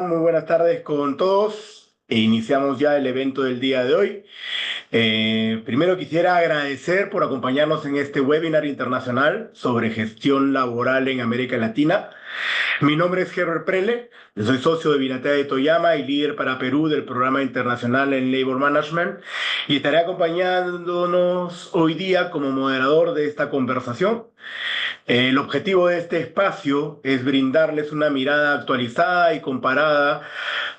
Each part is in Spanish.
Muy buenas tardes con todos. Iniciamos ya el evento del día de hoy. Primero quisiera agradecer por acompañarnos en este webinar internacional sobre gestión laboral en América Latina. Mi nombre es Herbert Prele, yo soy socio de Binatea de Toyama y líder para Perú del Programa Internacional en Labor Management, y estaré acompañándonos hoy día como moderador de esta conversación. El objetivo de este espacio es brindarles una mirada actualizada y comparada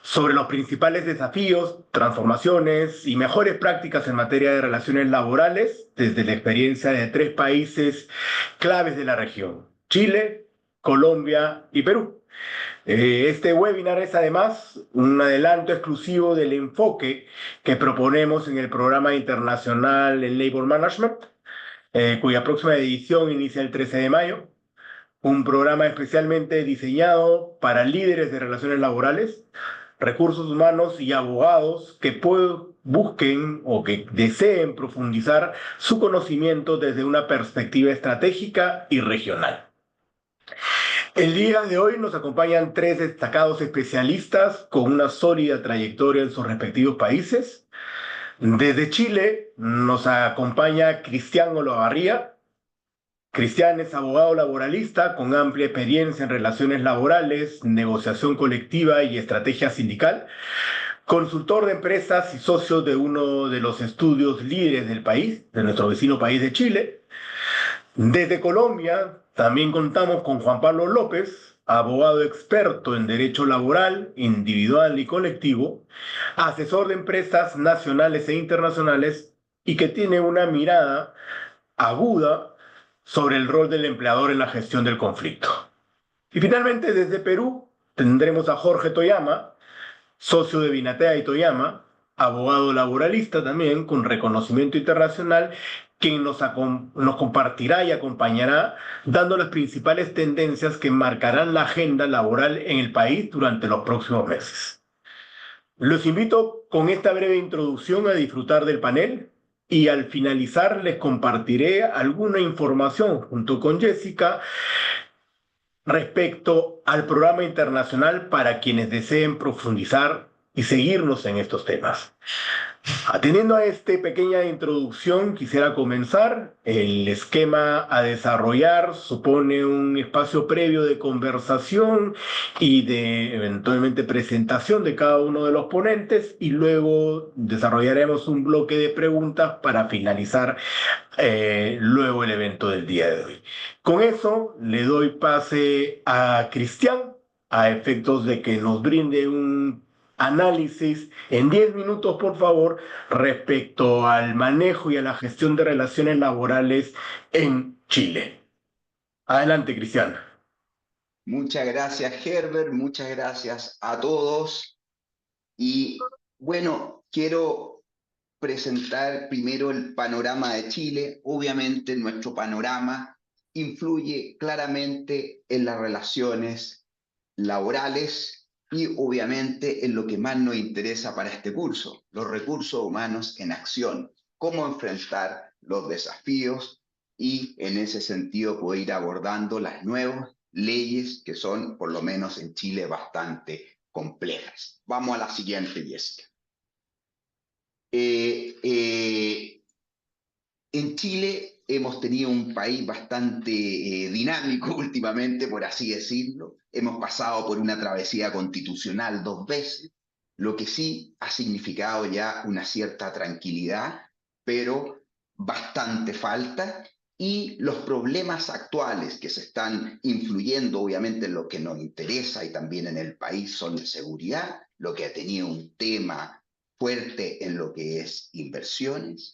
sobre los principales desafíos, transformaciones y mejores prácticas en materia de relaciones laborales desde la experiencia de tres países claves de la región: Chile, Colombia y Perú. Este webinar es además un adelanto exclusivo del enfoque que proponemos en el Programa Internacional en Labor Management, cuya próxima edición inicia el 13 de mayo. Un programa especialmente diseñado para líderes de relaciones laborales, recursos humanos y abogados que busquen o que deseen profundizar su conocimiento desde una perspectiva estratégica y regional. El día de hoy nos acompañan tres destacados especialistas con una sólida trayectoria en sus respectivos países. Desde Chile nos acompaña Cristian Olavarría. Cristian es abogado laboralista con amplia experiencia en relaciones laborales, negociación colectiva y estrategia sindical, consultor de empresas y socio de uno de los estudios líderes del país, de nuestro vecino país de Chile. Desde Colombia también contamos con Juan Pablo López, abogado experto en derecho laboral, individual y colectivo, asesor de empresas nacionales e internacionales y que tiene una mirada aguda sobre el rol del empleador en la gestión del conflicto. Y finalmente, desde Perú, tendremos a Jorge Toyama, socio de Binatea y Toyama, abogado laboralista también, con reconocimiento internacional, quien nos compartirá y acompañará dando las principales tendencias que marcarán la agenda laboral en el país durante los próximos meses. Los invito con esta breve introducción a disfrutar del panel, y al finalizar les compartiré alguna información junto con Jessica respecto al programa internacional para quienes deseen profundizar y seguirnos en estos temas. Atendiendo a esta pequeña introducción, quisiera comenzar. El esquema a desarrollar supone un espacio previo de conversación y de eventualmente presentación de cada uno de los ponentes, y luego desarrollaremos un bloque de preguntas para finalizar luego el evento del día de hoy. Con eso le doy pase a Cristian a efectos de que nos brinde un análisis en 10 minutos, por favor, respecto al manejo y a la gestión de relaciones laborales en Chile. Adelante, Cristian. Muchas gracias, Herbert. Muchas gracias a todos. Y bueno, quiero presentar primero el panorama de Chile. Obviamente, nuestro panorama influye claramente en las relaciones laborales y obviamente en lo que más nos interesa para este curso, los recursos humanos en acción, cómo enfrentar los desafíos y en ese sentido poder ir abordando las nuevas leyes que son, por lo menos en Chile, bastante complejas. Vamos a la siguiente, Jessica. En Chile hemos tenido un país bastante dinámico últimamente, por así decirlo. Hemos pasado por una travesía constitucional 2 veces, lo que sí ha significado ya una cierta tranquilidad, pero bastante falta. Y los problemas actuales que se están influyendo, obviamente, en lo que nos interesa y también en el país son de seguridad, lo que ha tenido un tema fuerte en lo que es inversiones,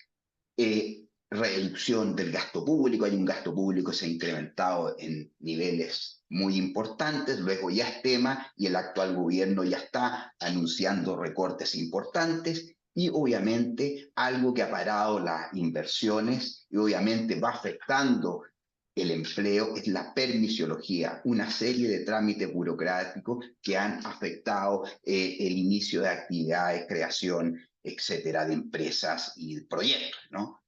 reducción del gasto público. Hay un gasto público que se ha incrementado en niveles muy importantes, luego ya es tema y el actual gobierno ya está anunciando recortes importantes y obviamente algo que ha parado las inversiones y obviamente va afectando el empleo es la permisiología, una serie de trámites burocráticos que han afectado el inicio de actividades, creación, etcétera, de empresas y proyectos, ¿no?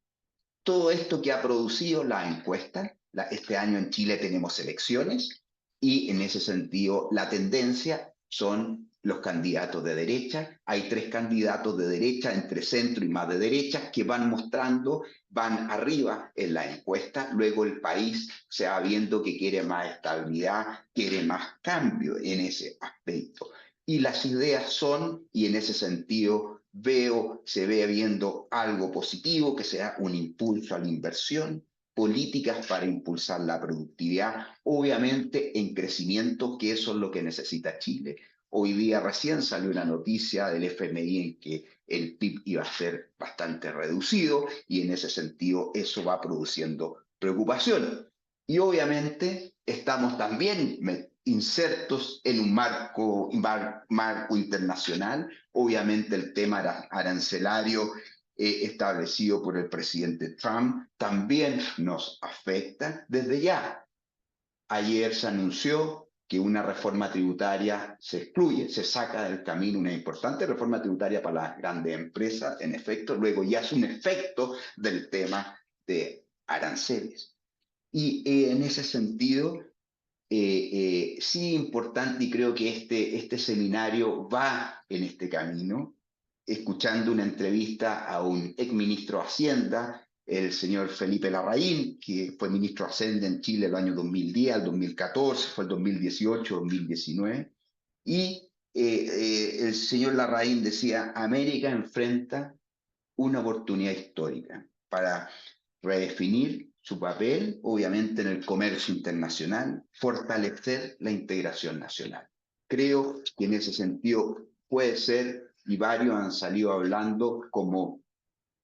Todo esto que ha producido la encuesta, este año en Chile tenemos elecciones y en ese sentido la tendencia son los candidatos de derecha. Hay 3 candidatos de derecha, entre centro y más de derecha, que van mostrando, van arriba en la encuesta. Luego el país se va viendo que quiere más estabilidad, quiere más cambio en ese aspecto. Y las ideas son, y en ese sentido se ve viendo algo positivo, que sea un impulso a la inversión, políticas para impulsar la productividad, obviamente en crecimiento, que eso es lo que necesita Chile. Hoy día recién salió una noticia del FMI en que el PIB iba a ser bastante reducido y en ese sentido eso va produciendo preocupación. Y obviamente estamos también insertos en un marco internacional, obviamente el tema arancelario establecido por el presidente Trump también nos afecta desde ya. Ayer se anunció que una reforma tributaria se excluye, se saca del camino una importante reforma tributaria para las grandes empresas, en efecto, luego ya es un efecto del tema de aranceles. Y en ese sentido, sí importante, y creo que este seminario va en este camino, escuchando una entrevista a un exministro de Hacienda, el señor Felipe Larraín, que fue ministro de Hacienda en Chile el año 2010 al 2014, fue el 2018, 2019, y el señor Larraín decía, América enfrenta una oportunidad histórica para redefinir su papel, obviamente, en el comercio internacional, fortalecer la integración nacional. Creo que en ese sentido puede ser, y varios han salido hablando como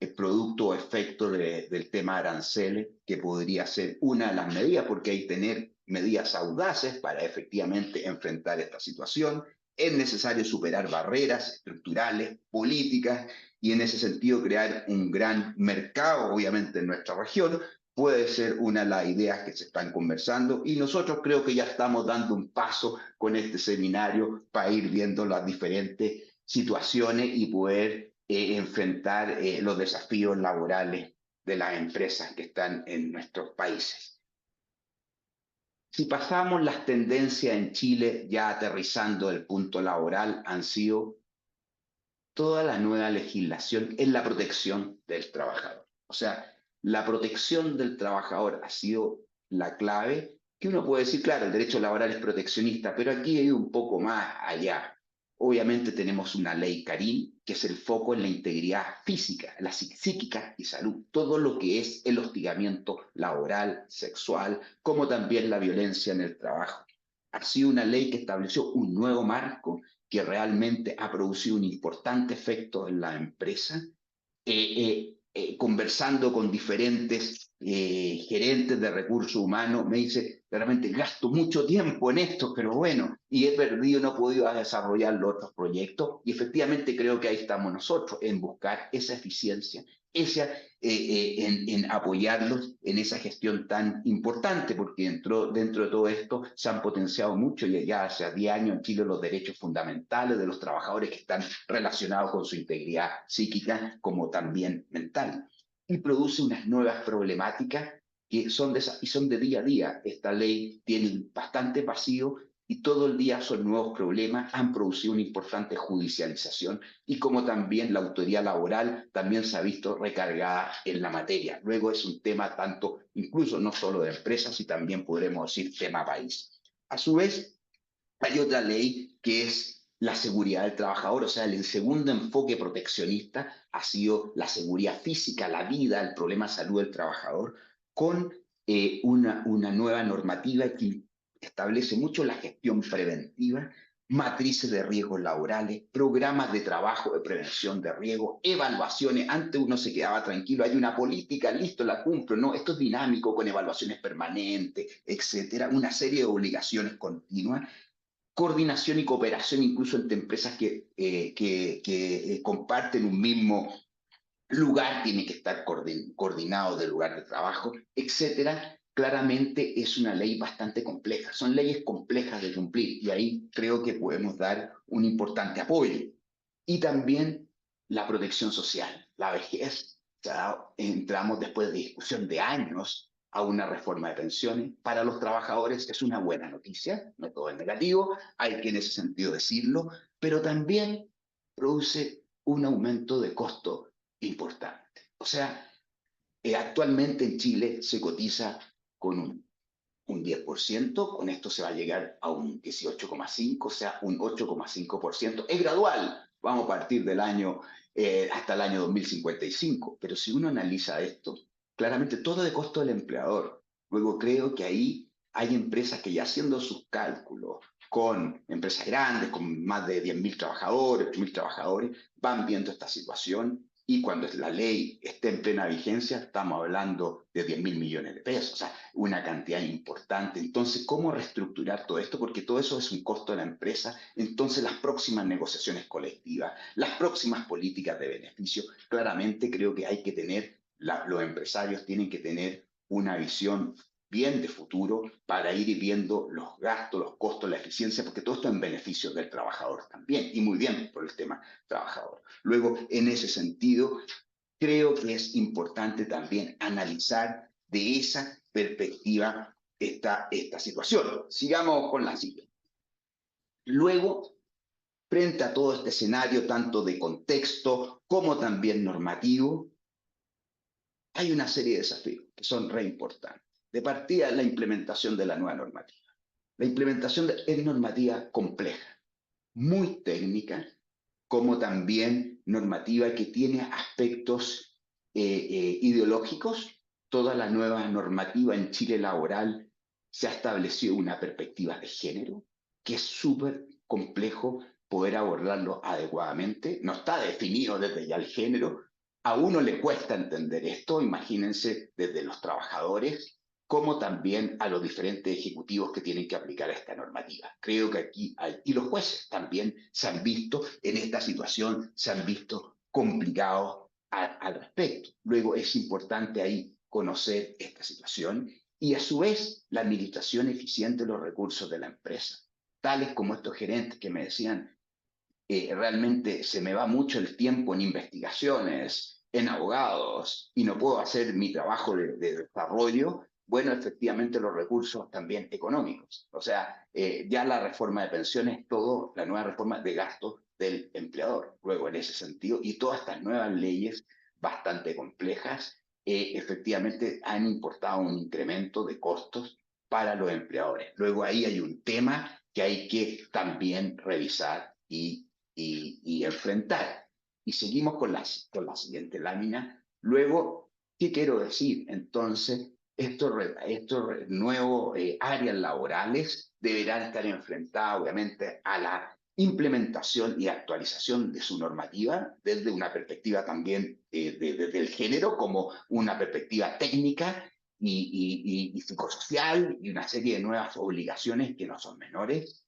el producto o efecto del tema aranceles, que podría ser una de las medidas, porque hay que tener medidas audaces para efectivamente enfrentar esta situación. Es necesario superar barreras estructurales, políticas, y en ese sentido crear un gran mercado, obviamente en nuestra región, puede ser una de las ideas que se están conversando, y nosotros creo que ya estamos dando un paso con este seminario para ir viendo las diferentes situaciones y poder enfrentar los desafíos laborales de las empresas que están en nuestros países. Si pasamos las tendencias en Chile, ya aterrizando el punto laboral, han sido toda la nueva legislación en la protección del trabajador. O sea, la protección del trabajador ha sido la clave, que uno puede decir, claro, el derecho laboral es proteccionista, pero aquí hay un poco más allá. Obviamente tenemos una ley Carín, que es el foco en la integridad física, la psíquica y salud, todo lo que es el hostigamiento laboral, sexual, como también la violencia en el trabajo. Ha sido una ley que estableció un nuevo marco que realmente ha producido un importante efecto en la empresa, conversando con diferentes gerentes de recursos humanos, me dice, realmente gasto mucho tiempo en esto, pero bueno, y he perdido, no he podido desarrollar los otros proyectos, y efectivamente creo que ahí estamos nosotros, en buscar esa eficiencia, en apoyarlos en esa gestión tan importante, porque dentro de todo esto se han potenciado mucho, y ya hace 10 años en Chile los derechos fundamentales de los trabajadores que están relacionados con su integridad psíquica como también mental. Y produce unas nuevas problemáticas que son de día a día. Esta ley tiene bastante vacío y todo el día son nuevos problemas, han producido una importante judicialización y como también la autoridad laboral también se ha visto recargada en la materia. Luego es un tema tanto, incluso no solo de empresas, y también podremos decir tema país. A su vez, hay otra ley que es la seguridad del trabajador, o sea, el segundo enfoque proteccionista ha sido la seguridad física, la vida, el problema de salud del trabajador, con una nueva normativa que establece mucho la gestión preventiva, matrices de riesgos laborales, programas de trabajo de prevención de riesgos, evaluaciones. Antes uno se quedaba tranquilo, hay una política, listo, la cumplo. No, esto es dinámico con evaluaciones permanentes, etcétera, una serie de obligaciones continuas, coordinación y cooperación incluso entre empresas que comparten un mismo lugar, tiene que estar coordinado del lugar de trabajo, etcétera. Claramente es una ley bastante compleja, son leyes complejas de cumplir, y ahí creo que podemos dar un importante apoyo. Y también la protección social, la vejez. O sea, entramos después de discusión de años a una reforma de pensiones. Para los trabajadores es una buena noticia, no todo es negativo, hay que en ese sentido decirlo, pero también produce un aumento de costo importante. O sea, actualmente en Chile se cotiza con un 10%, con esto se va a llegar a un 18,5%, o sea, un 8,5%. Es gradual, vamos a partir del año hasta el año 2055, pero si uno analiza esto, claramente todo de costo del empleador. Luego creo que ahí hay empresas que ya haciendo sus cálculos con empresas grandes, con más de 10.000 trabajadores, 8.000 trabajadores, van viendo esta situación y cuando la ley esté en plena vigencia, estamos hablando de 10.000 millones de pesos, o sea, una cantidad importante. Entonces, ¿cómo reestructurar todo esto? Porque todo eso es un costo de la empresa. Entonces, las próximas negociaciones colectivas, las próximas políticas de beneficio, claramente creo que hay que tener, los empresarios tienen que tener una visión bien de futuro para ir viendo los gastos, los costos, la eficiencia, porque todo esto en beneficio del trabajador también, y muy bien por el tema trabajador. Luego, en ese sentido, creo que es importante también analizar de esa perspectiva esta situación. Sigamos con la siguiente. Luego, frente a todo este escenario, tanto de contexto como también normativo, hay una serie de desafíos que son re importantes. De partida, la implementación de la nueva normativa. La implementación es normativa compleja, muy técnica, como también normativa que tiene aspectos ideológicos. Toda la nueva normativa en Chile laboral se ha establecido una perspectiva de género, que es súper complejo poder abordarlo adecuadamente. No está definido desde ya el género. A uno le cuesta entender esto, imagínense desde los trabajadores, como también a los diferentes ejecutivos que tienen que aplicar esta normativa. Creo que aquí hay, y los jueces también se han visto en esta situación, se han visto complicados al respecto. Luego es importante ahí conocer esta situación y a su vez la administración eficiente de los recursos de la empresa, tales como estos gerentes que me decían, realmente se me va mucho el tiempo en investigaciones, en abogados, y no puedo hacer mi trabajo de desarrollo. Bueno, efectivamente los recursos también económicos. O sea, ya la reforma de pensiones, todo, la nueva reforma de gasto del empleador. Luego, en ese sentido, y todas estas nuevas leyes bastante complejas, efectivamente han importado un incremento de costos para los empleadores. Luego ahí hay un tema que hay que también revisar y enfrentar. Y seguimos con la siguiente lámina. Luego, ¿qué quiero decir? Entonces, estos nuevos áreas laborales deberán estar enfrentadas, obviamente, a la implementación y actualización de su normativa desde una perspectiva también del género, como una perspectiva técnica y psicosocial y una serie de nuevas obligaciones que no son menores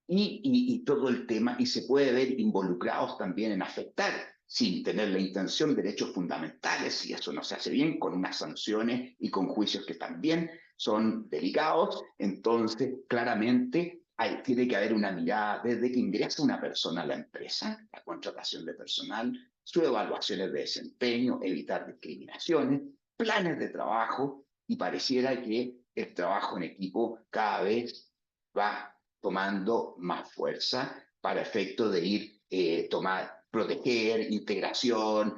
y todo el tema, y se puede ver involucrados también en afectar, sin tener la intención, derechos fundamentales, y eso no se hace bien, con unas sanciones y con juicios que también son delicados. Entonces, claramente, tiene que haber una mirada desde que ingresa una persona a la empresa, la contratación de personal, sus evaluaciones de desempeño, evitar discriminaciones, planes de trabajo, y pareciera que el trabajo en equipo cada vez va tomando más fuerza para efecto de ir proteger, integración,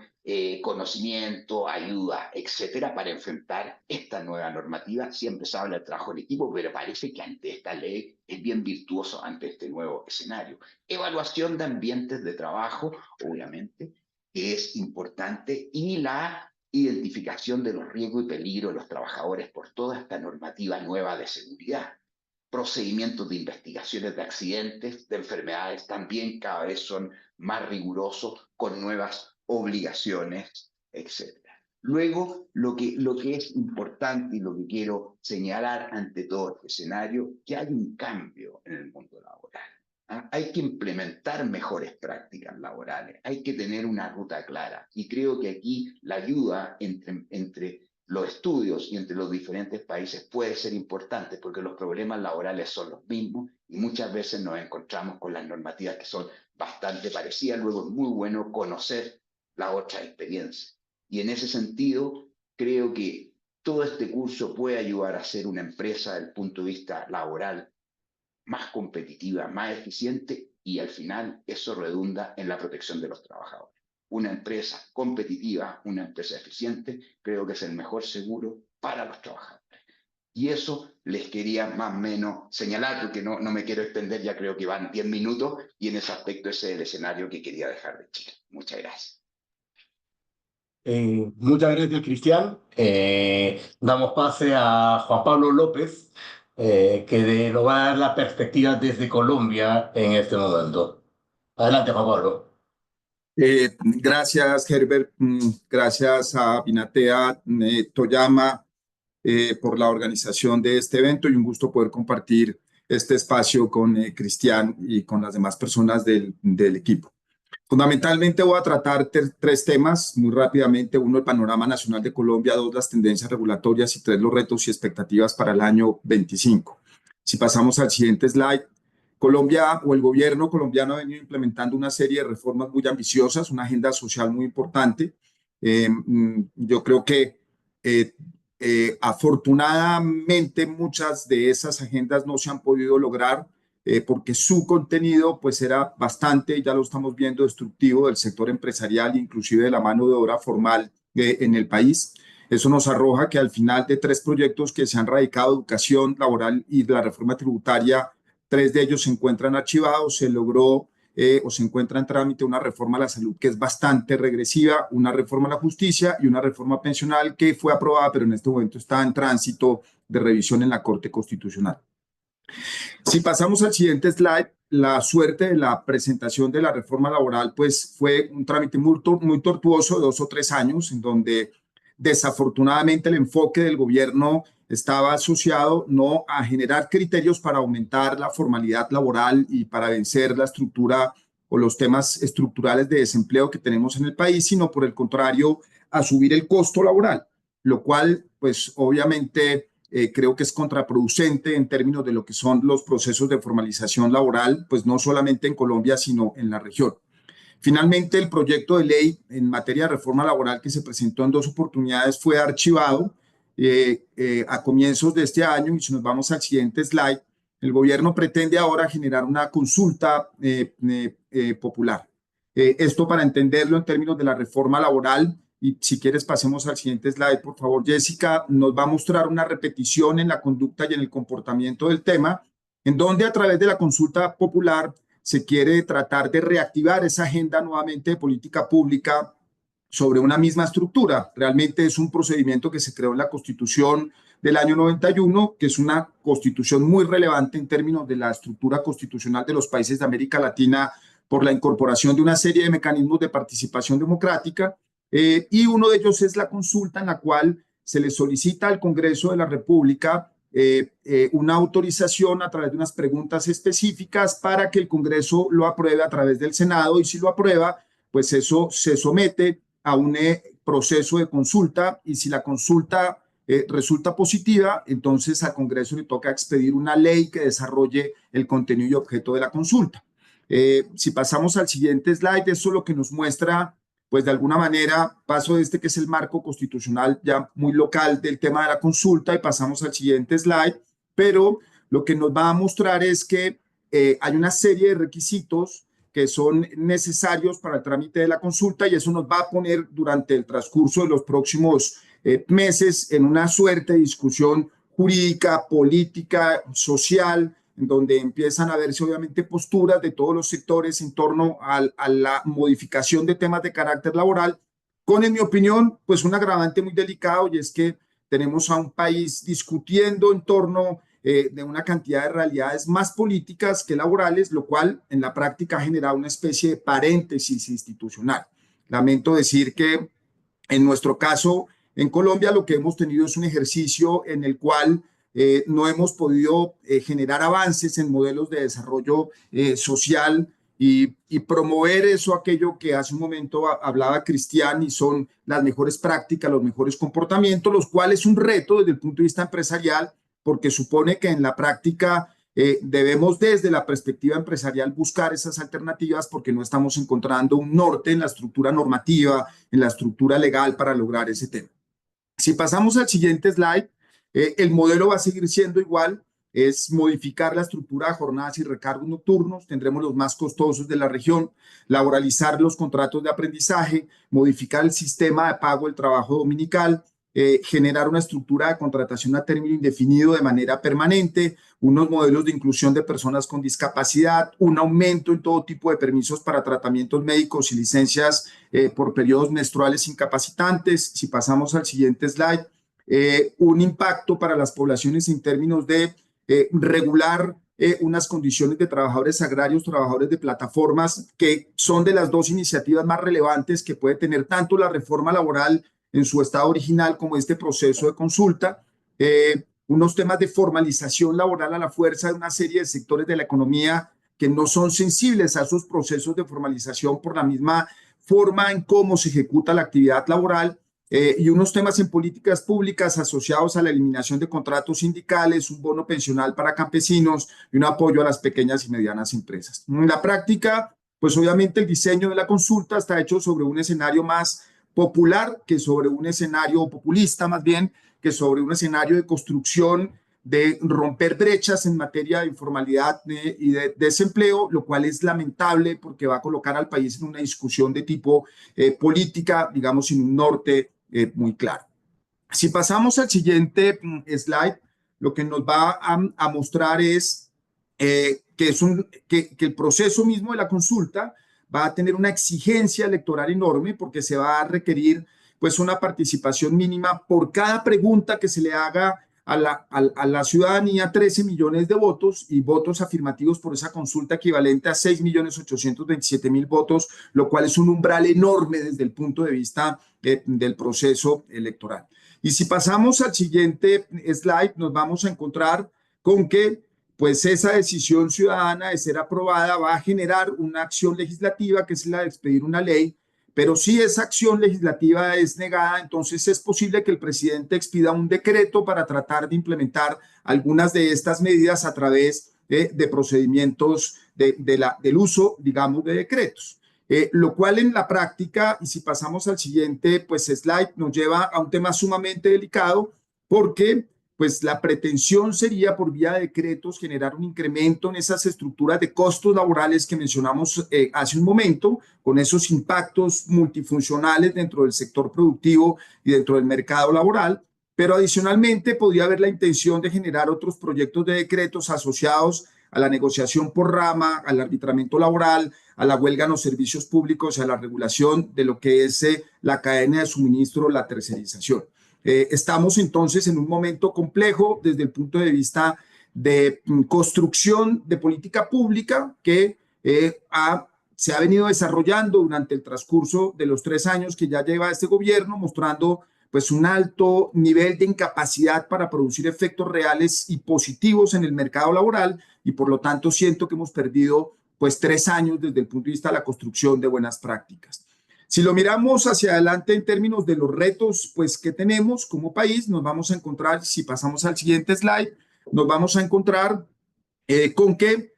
conocimiento, ayuda, etcétera, para enfrentar esta nueva normativa. Siempre se habla de trabajo en equipo, pero parece que ante esta ley es bien virtuoso ante este nuevo escenario. Evaluación de ambientes de trabajo, obviamente, que es importante, y la identificación de los riesgos y peligros de los trabajadores por toda esta normativa nueva de seguridad. Procedimientos de investigaciones de accidentes, de enfermedades, también cada vez son más rigurosos, con nuevas obligaciones, etcétera. Luego, lo que es importante y lo que quiero señalar ante todo este escenario, que hay un cambio en el mundo laboral. ¿Ah? Hay que implementar mejores prácticas laborales, hay que tener una ruta clara. Y creo que aquí la ayuda entre los estudios y entre los diferentes países puede ser importante, porque los problemas laborales son los mismos y muchas veces nos encontramos con las normativas que son bastante parecidas. Luego es muy bueno conocer la otra experiencia. Y en ese sentido, creo que todo este curso puede ayudar a ser una empresa desde el punto de vista laboral más competitiva, más eficiente y al final eso redunda en la protección de los trabajadores. Una empresa competitiva, una empresa eficiente, creo que es el mejor seguro para los trabajadores. Y eso les quería más o menos señalar, porque no me quiero extender, ya creo que van 10 minutos, y en ese aspecto ese es el escenario que quería dejar de Chile. Muchas gracias. Muchas gracias, Cristian. Damos pase a Juan Pablo López, nos va a dar la perspectiva desde Colombia en este momento. Adelante, Juan Pablo. Gracias, Herbert. Gracias a Binatea Toyama por la organización de este evento y un gusto poder compartir este espacio con Cristian y con las demás personas del equipo. Fundamentalmente voy a tratar tres temas muy rápidamente. Uno, el panorama nacional de Colombia. Dos, las tendencias regulatorias. Y tres, los retos y expectativas para el año 25. Si pasamos al siguiente slide. Colombia o el gobierno colombiano ha venido implementando una serie de reformas muy ambiciosas, una agenda social muy importante. Yo creo que afortunadamente muchas de esas agendas no se han podido lograr porque su contenido pues era bastante, ya lo estamos viendo, destructivo del sector empresarial, inclusive de la mano de obra formal en el país. Eso nos arroja que al final de tres proyectos que se han radicado, educación, laboral y la reforma tributaria, tres de ellos se encuentran archivados. Se logró o se encuentra en trámite una reforma a la salud que es bastante regresiva, una reforma a la justicia y una reforma pensional que fue aprobada, pero en este momento está en tránsito de revisión en la Corte Constitucional. Si pasamos al siguiente slide, la suerte de la presentación de la reforma laboral pues fue un trámite muy tortuoso de 2 o 3 años, en donde desafortunadamente el enfoque del gobierno estaba asociado no a generar criterios para aumentar la formalidad laboral y para vencer la estructura o los temas estructurales de desempleo que tenemos en el país, sino por el contrario a subir el costo laboral, lo cual pues obviamente creo que es contraproducente en términos de lo que son los procesos de formalización laboral, pues no solamente en Colombia, sino en la región. Finalmente, el proyecto de ley en materia de reforma laboral que se presentó en 2 oportunidades fue archivado a comienzos de este año. Y si nos vamos al siguiente slide, el gobierno pretende ahora generar una consulta popular. Esto para entenderlo en términos de la reforma laboral. Y si quieres pasemos al siguiente slide, por favor, Jessica. Nos va a mostrar una repetición en la conducta y en el comportamiento del tema, en donde a través de la consulta popular se quiere tratar de reactivar esa agenda nuevamente de política pública sobre una misma estructura. Realmente es un procedimiento que se creó en la Constitución del año 91, que es una constitución muy relevante en términos de la estructura constitucional de los países de América Latina por la incorporación de una serie de mecanismos de participación democrática. Y uno de ellos es la consulta, en la cual se le solicita al Congreso de la República una autorización a través de unas preguntas específicas para que el Congreso lo apruebe a través del Senado, y si lo aprueba, pues eso se somete a un proceso de consulta, y si la consulta resulta positiva, entonces al Congreso le toca expedir una ley que desarrolle el contenido y objeto de la consulta. Si pasamos al siguiente slide, eso es lo que nos muestra pues de alguna manera paso de este que es el marco constitucional ya muy local del tema de la consulta, y pasamos al siguiente slide, pero lo que nos va a mostrar es que hay una serie de requisitos que son necesarios para el trámite de la consulta, y eso nos va a poner durante el transcurso de los próximos meses en una suerte de discusión jurídica, política, social, en donde empiezan a verse obviamente posturas de todos los sectores en torno a la modificación de temas de carácter laboral, con, en mi opinión, pues un agravante muy delicado, y es que tenemos a un país discutiendo en torno de una cantidad de realidades más políticas que laborales, lo cual en la práctica ha generado una especie de paréntesis institucional. Lamento decir que en nuestro caso, en Colombia, lo que hemos tenido es un ejercicio en el cual no hemos podido generar avances en modelos de desarrollo social y promover eso, aquello que hace un momento hablaba Cristian, y son las mejores prácticas, los mejores comportamientos, los cuales es un reto desde el punto de vista empresarial, porque supone que en la práctica debemos desde la perspectiva empresarial buscar esas alternativas, porque no estamos encontrando un norte en la estructura normativa, en la estructura legal para lograr ese tema. Si pasamos al siguiente slide, el modelo va a seguir siendo igual, es modificar la estructura de jornadas y recargos nocturnos, tendremos los más costosos de la región, laboralizar los contratos de aprendizaje, modificar el sistema de pago del trabajo dominical, generar una estructura de contratación a término indefinido de manera permanente, unos modelos de inclusión de personas con discapacidad, un aumento en todo tipo de permisos para tratamientos médicos y licencias por periodos menstruales incapacitantes. Si pasamos al siguiente slide, un impacto para las poblaciones en términos de regular unas condiciones de trabajadores agrarios, trabajadores de plataformas, que son de las dos iniciativas más relevantes que puede tener tanto la reforma laboral en su estado original como este proceso de consulta, unos temas de formalización laboral a la fuerza de una serie de sectores de la economía que no son sensibles a esos procesos de formalización por la misma forma en cómo se ejecuta la actividad laboral, y unos temas en políticas públicas asociados a la eliminación de contratos sindicales, un bono pensional para campesinos y un apoyo a las pequeñas y medianas empresas. En la práctica, pues obviamente el diseño de la consulta está hecho sobre un escenario más popular que sobre un escenario populista, más bien que sobre un escenario de construcción, de romper brechas en materia de informalidad y de desempleo, lo cual es lamentable porque va a colocar al país en una discusión de tipo política, digamos, sin un norte muy claro. Si pasamos al siguiente slide, lo que nos va a mostrar es, que el proceso mismo de la consulta va a tener una exigencia electoral enorme porque se va a requerir pues una participación mínima por cada pregunta que se le haga a la ciudadanía, 13 millones de votos y votos afirmativos por esa consulta equivalente a 6.827.000 votos, lo cual es un umbral enorme desde el punto de vista del proceso electoral. Y si pasamos al siguiente slide, nos vamos a encontrar con que pues esa decisión ciudadana de ser aprobada va a generar una acción legislativa, que es la de expedir una ley, pero si esa acción legislativa es negada, entonces es posible que el presidente expida un decreto para tratar de implementar algunas de estas medidas a través de procedimientos del uso, digamos, de decretos. Lo cual en la práctica, y si pasamos al siguiente pues, slide, nos lleva a un tema sumamente delicado porque pues la pretensión sería por vía de decretos generar un incremento en esas estructuras de costos laborales que mencionamos hace un momento, con esos impactos multifuncionales dentro del sector productivo y dentro del mercado laboral, pero adicionalmente podría haber la intención de generar otros proyectos de decretos asociados a la negociación por rama, al arbitramiento laboral, a la huelga en los servicios públicos y a la regulación de lo que es la cadena de suministro, la tercerización. Estamos entonces en un momento complejo desde el punto de vista de construcción de política pública que se ha venido desarrollando durante el transcurso de los 3 años que ya lleva este gobierno, mostrando pues un alto nivel de incapacidad para producir efectos reales y positivos en el mercado laboral, y por lo tanto siento que hemos perdido pues 3 años desde el punto de vista de la construcción de buenas prácticas. Si lo miramos hacia adelante en términos de los retos pues, que tenemos como país, nos vamos a encontrar, si pasamos al siguiente slide, nos vamos a encontrar con que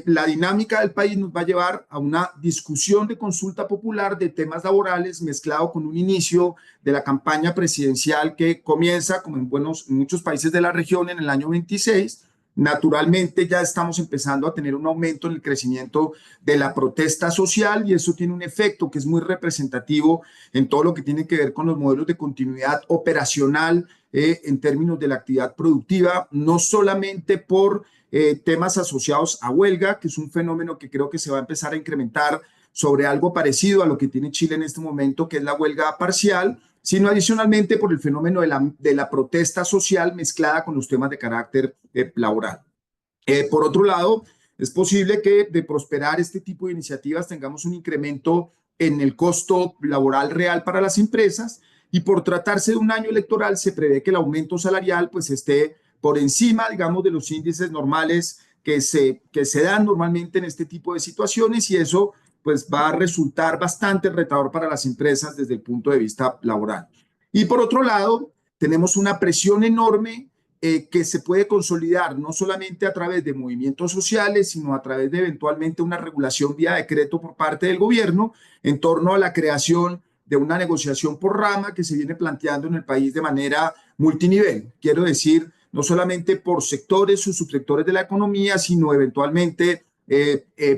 la dinámica del país nos va a llevar a una discusión de consulta popular de temas laborales mezclado con un inicio de la campaña presidencial que comienza, como en muchos países de la región, en el año 26. Naturalmente ya estamos empezando a tener un aumento en el crecimiento de la protesta social y eso tiene un efecto que es muy representativo en todo lo que tiene que ver con los modelos de continuidad operacional en términos de la actividad productiva, no solamente por temas asociados a huelga, que es un fenómeno que creo que se va a empezar a incrementar sobre algo parecido a lo que tiene Chile en este momento, que es la huelga parcial, sino adicionalmente por el fenómeno de la protesta social mezclada con los temas de carácter laboral. Por otro lado, es posible que de prosperar este tipo de iniciativas tengamos un incremento en el costo laboral real para las empresas, y por tratarse de un año electoral se prevé que el aumento salarial pues esté por encima, digamos, de los índices normales que se dan normalmente en este tipo de situaciones, y eso pues va a resultar bastante retador para las empresas desde el punto de vista laboral. Y por otro lado, tenemos una presión enorme que se puede consolidar no solamente a través de movimientos sociales, sino a través de eventualmente una regulación vía decreto por parte del gobierno en torno a la creación de una negociación por rama que se viene planteando en el país de manera multinivel. Quiero decir, no solamente por sectores o subsectores de la economía, sino eventualmente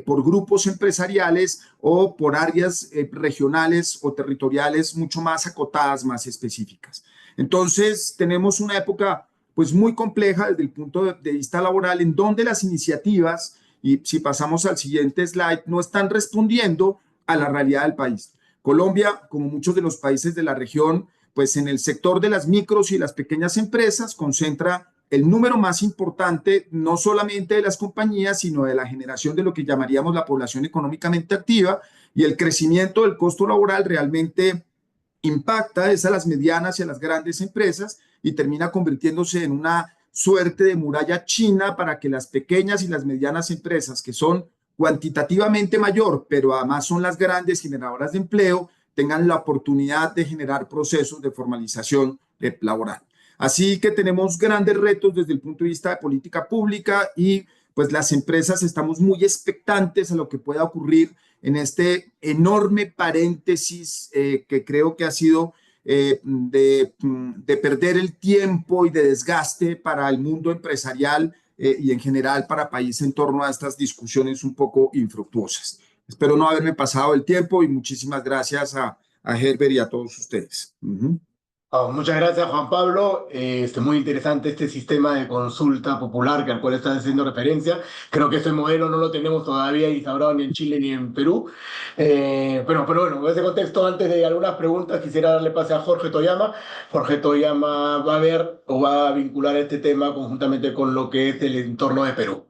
por grupos empresariales o por áreas regionales o territoriales mucho más acotadas, más específicas. Entonces, tenemos una época pues muy compleja desde el punto de vista laboral en donde las iniciativas, y si pasamos al siguiente slide, no están respondiendo a la realidad del país. Colombia, como muchos de los países de la región, pues en el sector de las micros y las pequeñas empresas concentra el número más importante, no solamente de las compañías, sino de la generación de lo que llamaríamos la población económicamente activa, y el crecimiento del costo laboral realmente impacta es a las medianas y a las grandes empresas y termina convirtiéndose en una suerte de muralla china para que las pequeñas y las medianas empresas, que son cuantitativamente mayor, pero además son las grandes generadoras de empleo, tengan la oportunidad de generar procesos de formalización laboral. Así que tenemos grandes retos desde el punto de vista de política pública y pues las empresas estamos muy expectantes a lo que pueda ocurrir en este enorme paréntesis que creo que ha sido de perder el tiempo y de desgaste para el mundo empresarial y en general para países en torno a estas discusiones un poco infructuosas. Espero no haberme pasado el tiempo y muchísimas gracias a Herbert y a todos ustedes. Muchas gracias, Juan Pablo. Muy interesante este sistema de consulta popular que al cual estás haciendo referencia. Creo que ese modelo no lo tenemos todavía instaurado ni en Chile ni en Perú. Pero bueno, en ese contexto, antes de algunas preguntas, quisiera darle pase a Jorge Toyama. Jorge Toyama va a ver o va a vincular este tema conjuntamente con lo que es el entorno de Perú.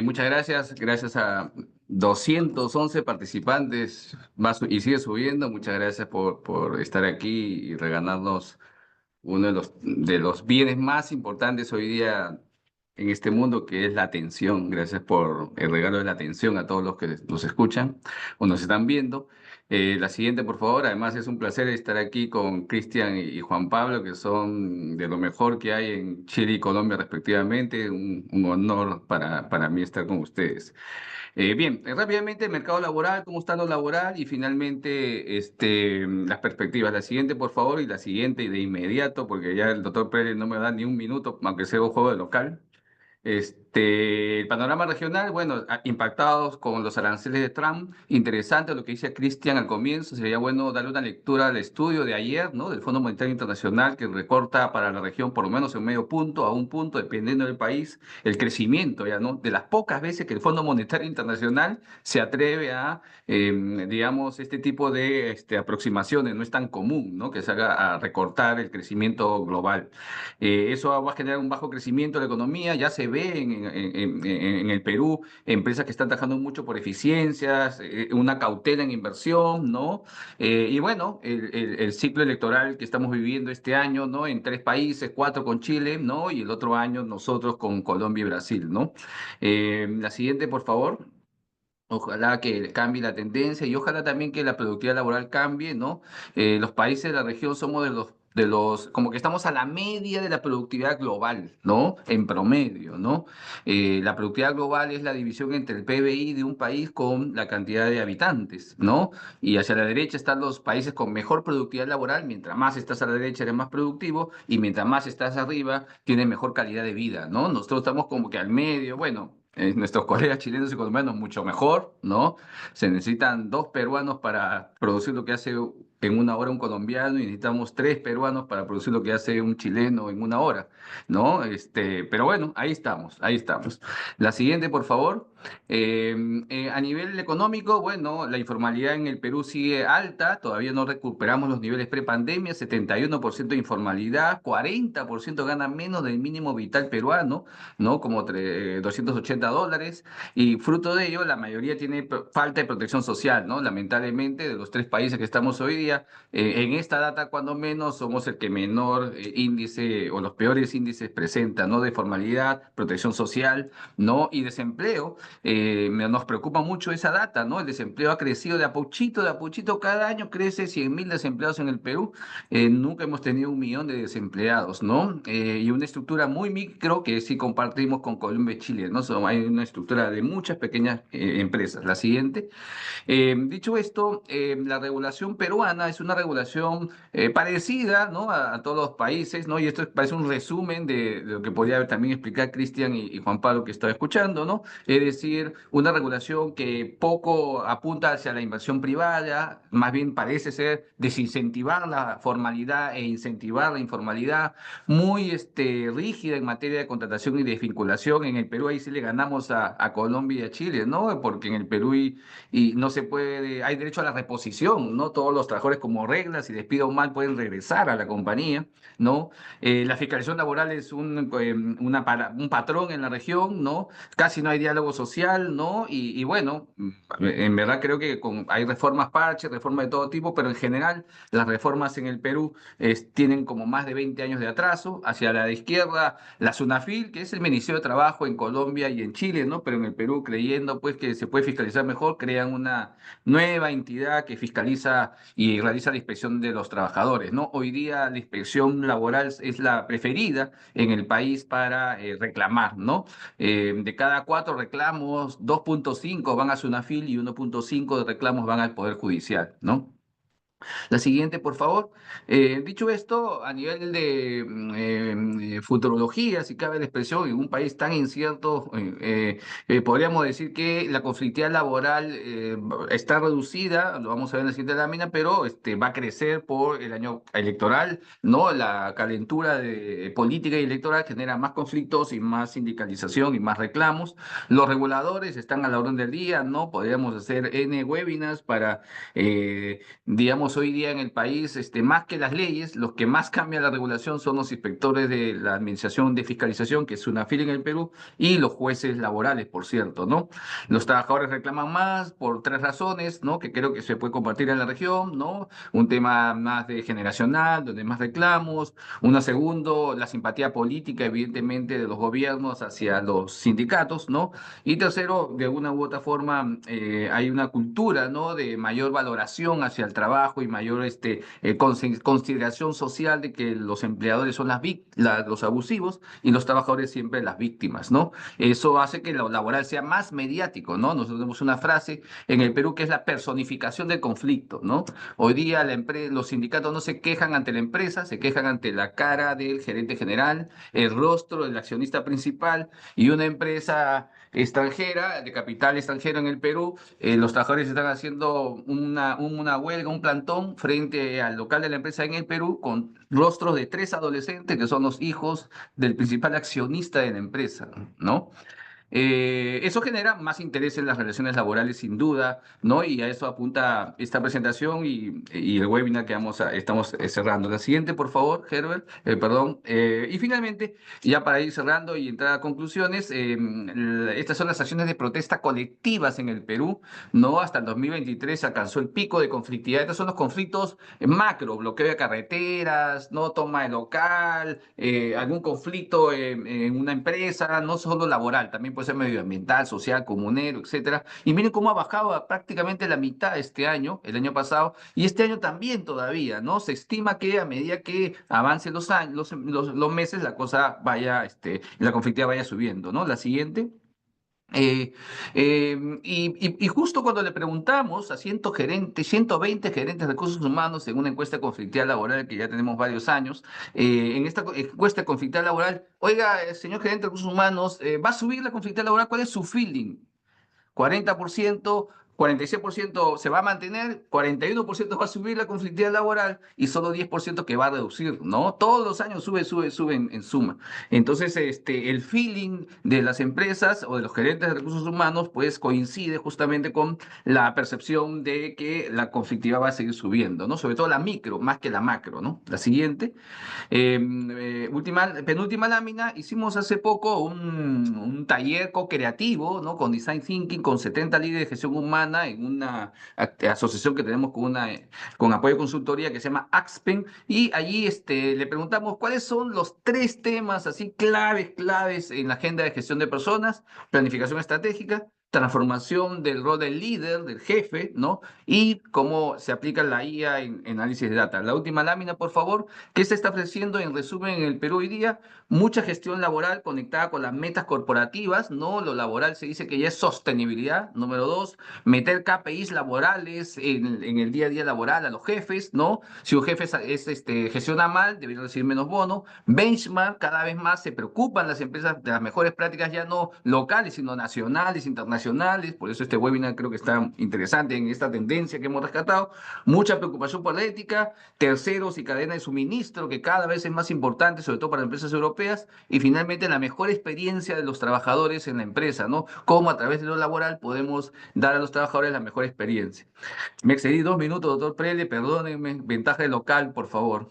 Muchas gracias, gracias a 211 participantes más, y sigue subiendo. Muchas gracias por estar aquí y regalarnos uno de los bienes más importantes hoy día en este mundo, que es la atención. Gracias por el regalo de la atención a todos los que nos escuchan o nos están viendo. La siguiente, por favor. Además, es un placer estar aquí con Cristian y Juan Pablo, que son de lo mejor que hay en Chile y Colombia, respectivamente. Un honor para mí estar con ustedes. Bien, rápidamente, el mercado laboral, cómo está lo laboral y finalmente las perspectivas. La siguiente, por favor, y la siguiente de inmediato, porque ya el doctor Pérez no me da ni un minuto, aunque sea un juego de local. El panorama regional, bueno, impactados con los aranceles de Trump. Interesante lo que dice Cristian al comienzo. Sería bueno darle una lectura al estudio de ayer, ¿no? Del Fondo Monetario Internacional, que recorta para la región por lo menos en medio punto a un punto, dependiendo del país, el crecimiento, ya, ¿no? De las pocas veces que el Fondo Monetario Internacional se atreve a, digamos, este tipo de aproximaciones. No es tan común, ¿no? Que se haga a recortar el crecimiento global. Eso va a generar un bajo crecimiento de la economía. Ya se ve en el Perú empresas que están trabajando mucho por eficiencias, una cautela en inversión, ¿no? Y bueno, el ciclo electoral que estamos viviendo este año, ¿no? En 3 países, 4 con Chile, ¿no? Y el otro año nosotros con Colombia y Brasil, ¿no? La siguiente, por favor. Ojalá que cambie la tendencia y ojalá también que la productividad laboral cambie, ¿no? Los países de la región somos como que estamos a la media de la productividad global, ¿no? En promedio, ¿no? La productividad global es la división entre el PBI de un país con la cantidad de habitantes, ¿no? Y hacia la derecha están los países con mejor productividad laboral. Mientras más estás a la derecha eres más productivo y mientras más estás arriba tienes mejor calidad de vida, ¿no? Nosotros estamos como que al medio, bueno. Nuestros colegas chilenos y colombianos mucho mejor, ¿no? Se necesitan 2 peruanos para producir lo que hace en una hora un colombiano y necesitamos 3 peruanos para producir lo que hace un chileno en una hora, ¿no? Pero bueno, ahí estamos, ahí estamos. La siguiente, por favor. A nivel económico, bueno, la informalidad en el Perú sigue alta, todavía no recuperamos los niveles prepandemia, 71% de informalidad, 40% gana menos del mínimo vital peruano, ¿no? Como $280, y fruto de ello la mayoría tiene falta de protección social, ¿no? Lamentablemente, de los 3 países que estamos hoy día, Colombia, en esta data cuando menos somos el que menor índice o los peores índices presenta, ¿no? De formalidad, protección social, ¿no? Y desempleo. Nos preocupa mucho esa data, ¿no? El desempleo ha crecido de a poquito, cada año crece 100.000 desempleados en el Perú. Nunca hemos tenido 1 millón de desempleados, ¿no? Y una estructura muy micro que sí compartimos con Colombia y Chile, ¿no? Hay una estructura de muchas pequeñas empresas. La siguiente. Dicho esto, la regulación peruana es una regulación parecida, ¿no? A todos los países, ¿no? Y esto parece un resumen de lo que podría también explicar Cristian y Juan Pablo que estaba escuchando, ¿no? Es decir, una regulación que poco apunta hacia la inversión privada, más bien parece ser desincentivar la formalidad e incentivar la informalidad, muy rígida en materia de contratación y desvinculación. En el Perú ahí sí le ganamos a Colombia y a Chile, ¿no? Porque en el Perú y no se puede, hay derecho a la reposición, ¿no? Todos los trabajadores como reglas, si despido mal pueden regresar a la compañía, ¿no? La fiscalización laboral es un patrón en la región, ¿no? Casi no hay diálogo social, ¿no? Y bueno, en verdad creo que hay reformas parches, reformas de todo tipo, pero en general las reformas en el Perú tienen como más de 20 años de atraso. Hacia la de izquierda, la SUNAFIL, que es el Ministerio de Trabajo en Colombia y en Chile, ¿no? Pero en el Perú, creyendo pues que se puede fiscalizar mejor, crean una nueva entidad que fiscaliza y realiza la inspección de los trabajadores, ¿no? Hoy día la inspección laboral es la preferida en el país para reclamar, ¿no? De cada 4 reclamos, 2.5 van a SUNAFIL y 1.5 de reclamos van al Poder Judicial, ¿no? La siguiente, por favor. Dicho esto, a nivel de futurología, si cabe la expresión, en un país tan incierto, podríamos decir que la conflictividad laboral está reducida, lo vamos a ver en la siguiente lámina, pero va a crecer por el año electoral, ¿no? La calentura de política y electoral genera más conflictos y más sindicalización y más reclamos. Los reguladores están a la orden del día, ¿no? Podríamos hacer N webinars para digamos, hoy día en el país, más que las leyes, los que más cambian la regulación son los inspectores de la Administración de Fiscalización, que es una fila en el Perú, y los jueces laborales, por cierto, ¿no? Los trabajadores reclaman más por 3 razones, ¿no? Que creo que se puede compartir en la región, ¿no? Un tema más de generacional, donde hay más reclamos. Una segundo, la simpatía política, evidentemente, de los gobiernos hacia los sindicatos, ¿no? Y tercero, de una u otra forma, hay una cultura, ¿no? De mayor valoración hacia el trabajo y mayor consideración social de que los empleadores son los abusivos y los trabajadores siempre las víctimas, ¿no? Eso hace que lo laboral sea más mediático, ¿no? Nosotros tenemos una frase en el Perú que es la personificación del conflicto, ¿no? Hoy día los sindicatos no se quejan ante la empresa, se quejan ante la cara del gerente general, el rostro del accionista principal y una empresa extranjera, de capital extranjero en el Perú. Los trabajadores están haciendo una huelga, un plantón frente al local de la empresa en el Perú con rostros de 3 adolescentes que son los hijos del principal accionista de la empresa, ¿no? Eso genera más interés en las relaciones laborales, sin duda, ¿no? Y a eso apunta esta presentación y el webinar que estamos cerrando. La siguiente, por favor, Herbert, perdón. Y finalmente, ya para ir cerrando y entrar a conclusiones, estas son las acciones de protesta colectivas en el Perú, ¿no? Hasta el 2023 alcanzó el pico de conflictividad. Estos son los conflictos macro, bloqueo de carreteras, no toma de local, algún conflicto en una empresa, no solo laboral, también puede ser medioambiental, social, comunero, etcétera. Y miren cómo ha bajado a prácticamente la mitad este año, el año pasado, y este año también todavía, ¿no? Se estima que a medida que avancen los años, los meses, la cosa vaya, la conflictividad vaya subiendo, ¿no? La siguiente. Eh, y justo cuando le preguntamos a 120 gerentes de recursos humanos en una encuesta de conflictividad laboral que ya tenemos varios años, en esta encuesta de conflictividad laboral, oiga, señor gerente de recursos humanos, ¿va a subir la conflictividad laboral? ¿Cuál es su feeling? 40%, 46% se va a mantener, 41% va a subir la conflictividad laboral y solo 10% que va a reducir, ¿no? Todos los años sube en suma. Entonces, el feeling de las empresas o de los gerentes de recursos humanos, pues coincide justamente con la percepción de que la conflictividad va a seguir subiendo, ¿no? Sobre todo la micro, más que la macro, ¿no? La siguiente. Penúltima lámina, hicimos hace poco un taller co-creativo, ¿no? Con Design Thinking, con 70 líderes de gestión humana semana en una asociación que tenemos con apoyo de consultoría que se llama Axpen, y allí le preguntamos cuáles son los 3 temas así claves en la agenda de gestión de personas: planificación estratégica, transformación del rol del líder, del jefe, ¿no? Y cómo se aplica la IA en análisis de data. La última lámina, por favor. ¿Qué se está ofreciendo en resumen en el Perú hoy día? Mucha gestión laboral conectada con las metas corporativas, ¿no? Lo laboral se dice que ya es sostenibilidad. Número 2, meter KPIs laborales en el día a día laboral a los jefes, ¿no? Si un jefe gestiona mal, debería recibir menos bono. Benchmark, cada vez más se preocupan las empresas de las mejores prácticas, ya no locales, sino nacionales, internacionales. Por eso este webinar creo que está interesante en esta tendencia que hemos rescatado. Mucha preocupación por la ética, terceros y cadena de suministro, que cada vez es más importante, sobre todo para empresas europeas. Y finalmente, la mejor experiencia de los trabajadores en la empresa, ¿no? Cómo a través de lo laboral podemos dar a los trabajadores la mejor experiencia. Me excedí 2 minutos, doctor Prele, perdónenme. Ventaja de local, por favor.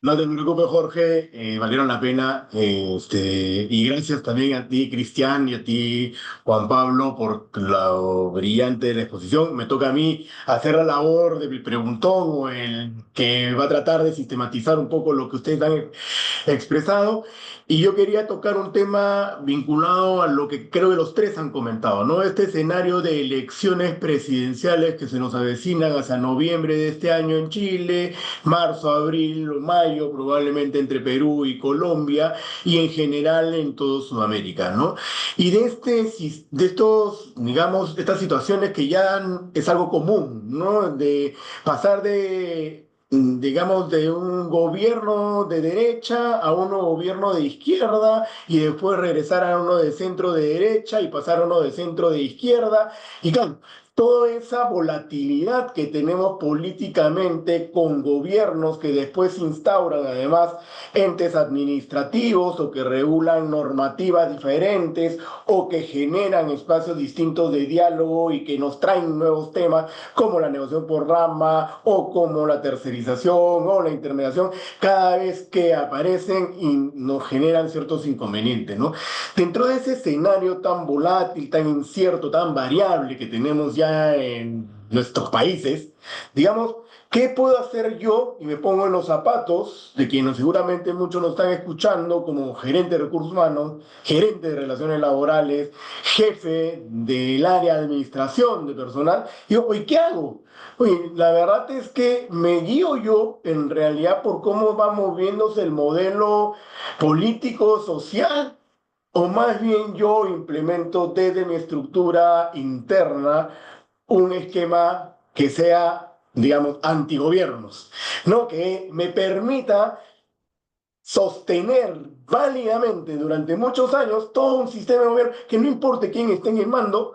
No te preocupes, Jorge, valieron la pena. Y gracias también a ti, Cristian, y a ti, Juan Pablo, por lo brillante de la exposición. Me toca a mí hacer la labor del preguntón, o el que va a tratar de sistematizar un poco lo que ustedes han expresado. Y yo quería tocar un tema vinculado a lo que creo que los tres han comentado, ¿no? Este escenario de elecciones presidenciales que se nos avecinan hacia noviembre de este año en Chile, marzo, abril o mayo, probablemente entre Perú y Colombia, y en general en toda Sudamérica, ¿no? Y de estos, digamos, estas situaciones que ya es algo común, ¿no? De pasar digamos, de un gobierno de derecha a un gobierno de izquierda, y después regresar a uno de centro de derecha y pasar a uno de centro de izquierda. Y claro, toda esa volatilidad que tenemos políticamente, con gobiernos que después instauran además entes administrativos o que regulan normativas diferentes o que generan espacios distintos de diálogo y que nos traen nuevos temas como la negociación por rama o como la tercerización o la intermediación, cada vez que aparecen y nos generan ciertos inconvenientes, ¿no? Dentro de ese escenario tan volátil, tan incierto, tan variable que tenemos ya en nuestros países, digamos, ¿qué puedo hacer yo? Y me pongo en los zapatos de quienes seguramente muchos nos están escuchando, como gerente de recursos humanos, gerente de relaciones laborales, jefe del área de administración de personal. Y digo, ¿y qué hago? Oye, la verdad es que me guío yo en realidad por cómo va moviéndose el modelo político, social, o más bien yo implemento desde mi estructura interna un esquema que sea, digamos, antigobiernos, ¿no? Que me permita sostener válidamente durante muchos años todo un sistema de gobierno que, no importe quién esté en el mando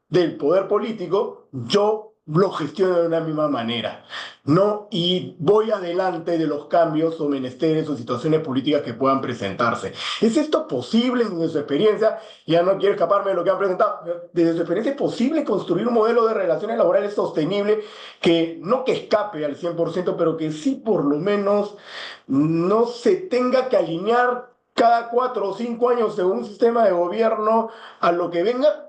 del poder político, yo lo gestiono de una misma manera, ¿no? Y voy adelante de los cambios o menesteres o situaciones políticas que puedan presentarse. ¿Es esto posible desde su experiencia? Ya no quiero escaparme de lo que han presentado. Desde su experiencia, ¿es posible construir un modelo de relaciones laborales sostenible que no que escape al 100%, pero que sí por lo menos no se tenga que alinear cada 4 o 5 años según un sistema de gobierno a lo que venga?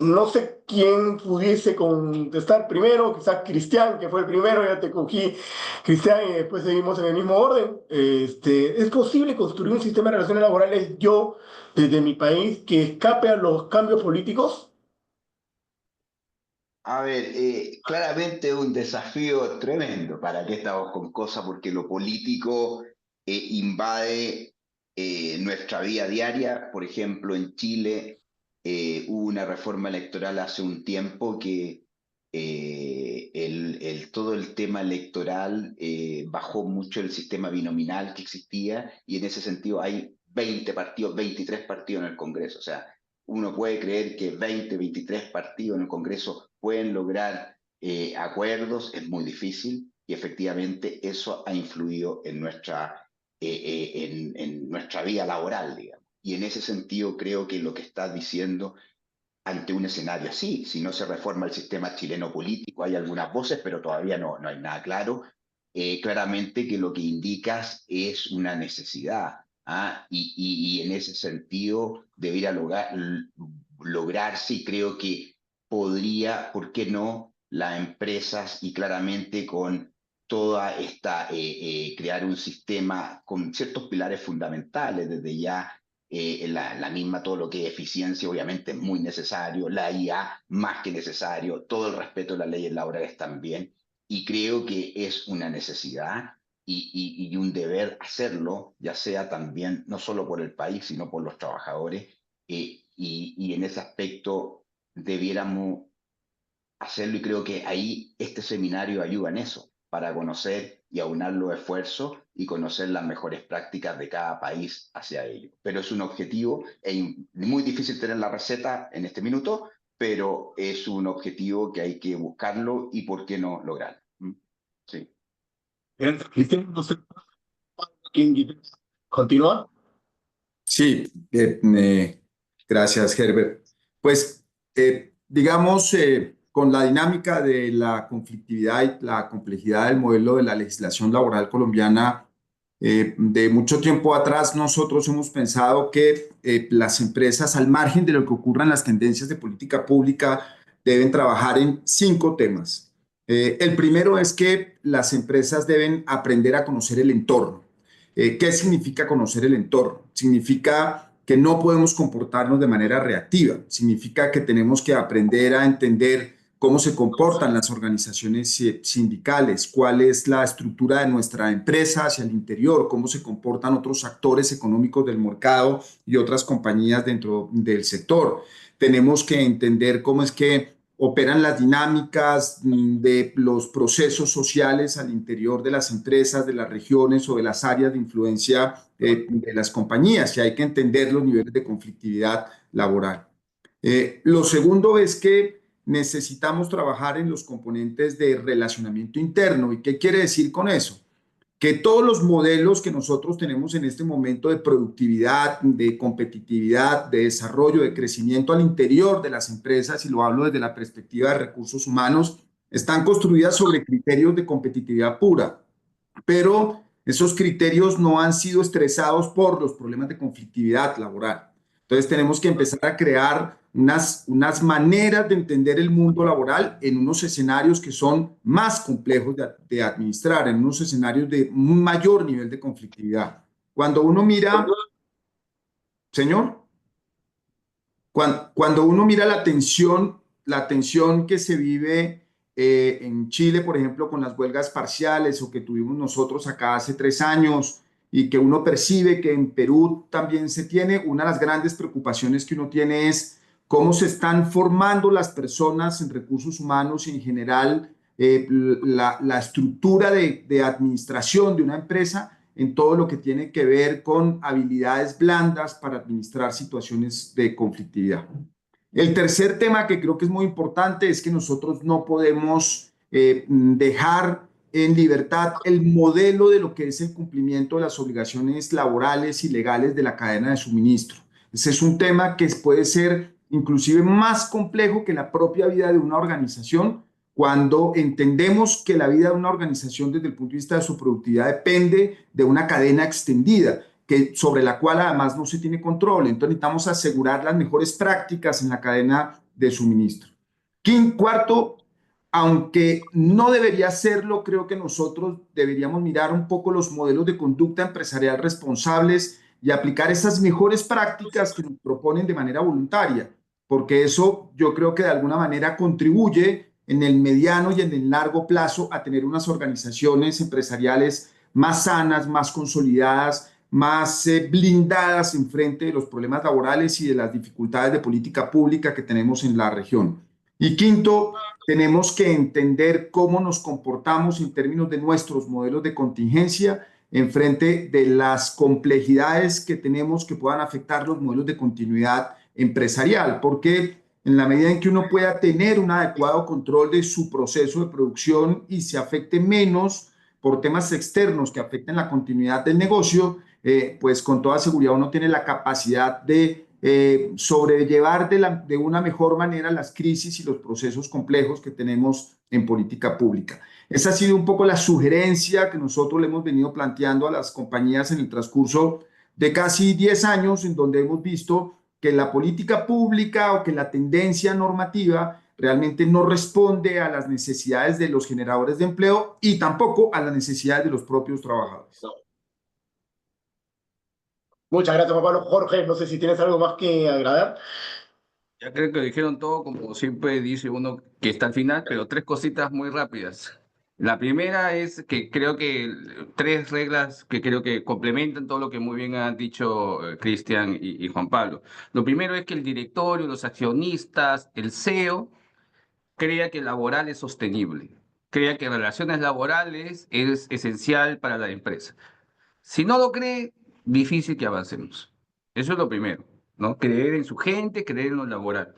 No sé quién pudiese contestar primero, quizás Cristian, que fue el primero, ya te cogí, Cristian, y después seguimos en el mismo orden. ¿Es posible construir un sistema de relaciones laborales yo, desde mi país, que escape a los cambios políticos? A ver, claramente es un desafío tremendo. ¿Para qué estamos con cosas? Porque lo político invade nuestra vida diaria. Por ejemplo, en Chile hubo una reforma electoral hace un tiempo que todo el tema electoral bajó mucho el sistema binominal que existía, y en ese sentido hay 20 partidos, 23 partidos en el Congreso. O sea, uno puede creer que 20, 23 partidos en el Congreso pueden lograr acuerdos. Es muy difícil, y efectivamente eso ha influido en nuestra vida laboral, digamos. Y en ese sentido creo que lo que estás diciendo, ante un escenario así, si no se reforma el sistema chileno político, hay algunas voces, pero todavía no hay nada claro, claramente que lo que indicas es una necesidad. ¿Ah? Y en ese sentido debería lograr, sí, creo que podría, ¿por qué no?, las empresas y claramente con toda esta, crear un sistema con ciertos pilares fundamentales, desde ya la misma, todo lo que es eficiencia, obviamente es muy necesario, la IA más que necesario, todo el respeto a las leyes laborales también, y creo que es una necesidad y un deber hacerlo, ya sea también, no solo por el país, sino por los trabajadores, y en ese aspecto debiéramos hacerlo y creo que ahí este seminario ayuda en eso, para conocer y aunar los esfuerzos y conocer las mejores prácticas de cada país hacia ello. Pero es un objetivo, es muy difícil tener la receta en este minuto, pero es un objetivo que hay que buscarlo y por qué no lograrlo. Sí. Bien, Cristian, no sé quién continúa. Sí, gracias, Herbert. Pues, digamos, con la dinámica de la conflictividad y la complejidad del modelo de la legislación laboral colombiana, de mucho tiempo atrás nosotros hemos pensado que las empresas, al margen de lo que ocurra en las tendencias de política pública, deben trabajar en 5 temas. El primero es que las empresas deben aprender a conocer el entorno. ¿Qué significa conocer el entorno? Significa que no podemos comportarnos de manera reactiva, significa que tenemos que aprender a entender cómo se comportan las organizaciones sindicales, cuál es la estructura de nuestra empresa hacia el interior, cómo se comportan otros actores económicos del mercado y otras compañías dentro del sector. Tenemos que entender cómo es que operan las dinámicas de los procesos sociales al interior de las empresas, de las regiones o de las áreas de influencia de las compañías, y hay que entender los niveles de conflictividad laboral. Lo segundo es que necesitamos trabajar en los componentes de relacionamiento interno. ¿Y qué quiere decir con eso? Que todos los modelos que nosotros tenemos en este momento de productividad, de competitividad, de desarrollo, de crecimiento al interior de las empresas, y lo hablo desde la perspectiva de recursos humanos, están construidas sobre criterios de competitividad pura, pero esos criterios no han sido estresados por los problemas de conflictividad laboral. Entonces tenemos que empezar a crear unas maneras de entender el mundo laboral en unos escenarios que son más complejos de administrar, en unos escenarios de un mayor nivel de conflictividad. Cuando uno mira, señor, cuando uno mira la tensión que se vive en Chile, por ejemplo, con las huelgas parciales o que tuvimos nosotros acá hace 3 años, y que uno percibe que en Perú también se tiene, una de las grandes preocupaciones que uno tiene es cómo se están formando las personas en recursos humanos y en general la estructura de administración de una empresa en todo lo que tiene que ver con habilidades blandas para administrar situaciones de conflictividad. El tercer tema que creo que es muy importante es que nosotros no podemos dejar en libertad el modelo de lo que es el cumplimiento de las obligaciones laborales y legales de la cadena de suministro. Ese es un tema que puede ser inclusive más complejo que la propia vida de una organización, cuando entendemos que la vida de una organización desde el punto de vista de su productividad depende de una cadena extendida, sobre la cual además no se tiene control. Entonces necesitamos asegurar las mejores prácticas en la cadena de suministro. Cuarto, aunque no debería serlo, creo que nosotros deberíamos mirar un poco los modelos de conducta empresarial responsables y aplicar esas mejores prácticas que nos proponen de manera voluntaria, porque eso yo creo que de alguna manera contribuye en el mediano y en el largo plazo a tener unas organizaciones empresariales más sanas, más consolidadas, más blindadas en frente de los problemas laborales y de las dificultades de política pública que tenemos en la región. Y quinto, tenemos que entender cómo nos comportamos en términos de nuestros modelos de contingencia en frente de las complejidades que tenemos que puedan afectar los modelos de continuidad empresarial, porque en la medida en que uno pueda tener un adecuado control de su proceso de producción y se afecte menos por temas externos que afecten la continuidad del negocio, pues con toda seguridad uno tiene la capacidad de sobrellevar de una mejor manera las crisis y los procesos complejos que tenemos en política pública. Esa ha sido un poco la sugerencia que nosotros le hemos venido planteando a las compañías en el transcurso de casi 10 años, en donde hemos visto que la política pública o que la tendencia normativa realmente no responde a las necesidades de los generadores de empleo y tampoco a las necesidades de los propios trabajadores. Muchas gracias, Juan Pablo. Jorge, no sé si tienes algo más que agregar. Ya creo que dijeron todo, como siempre dice uno que está al final, pero tres cositas muy rápidas. La primera es que creo que tres reglas que creo que complementan todo lo que muy bien han dicho Cristian y Juan Pablo. Lo primero es que el directorio, los accionistas, el CEO, crea que el laboral es sostenible, crea que relaciones laborales es esencial para la empresa. Si no lo cree, difícil que avancemos. Eso es lo primero, ¿no? Creer en su gente, creer en lo laboral.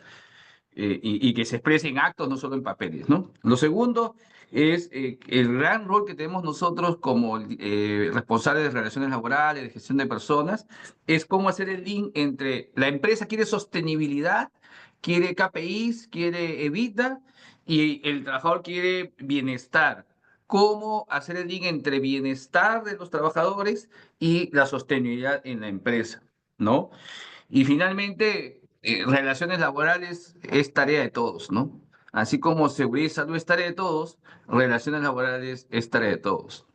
Y que se exprese en actos, no solo en papeles, ¿no? Lo segundo es el gran rol que tenemos nosotros como responsables de relaciones laborales, de gestión de personas, es cómo hacer el link entre la empresa quiere sostenibilidad, quiere KPIs, quiere EBITDA, y el trabajador quiere bienestar. Cómo hacer el link entre bienestar de los trabajadores y la sostenibilidad en la empresa, ¿no? Y finalmente, relaciones laborales es tarea de todos, ¿no? Así como seguridad y salud es tarea de todos, relaciones laborales es tarea de todos.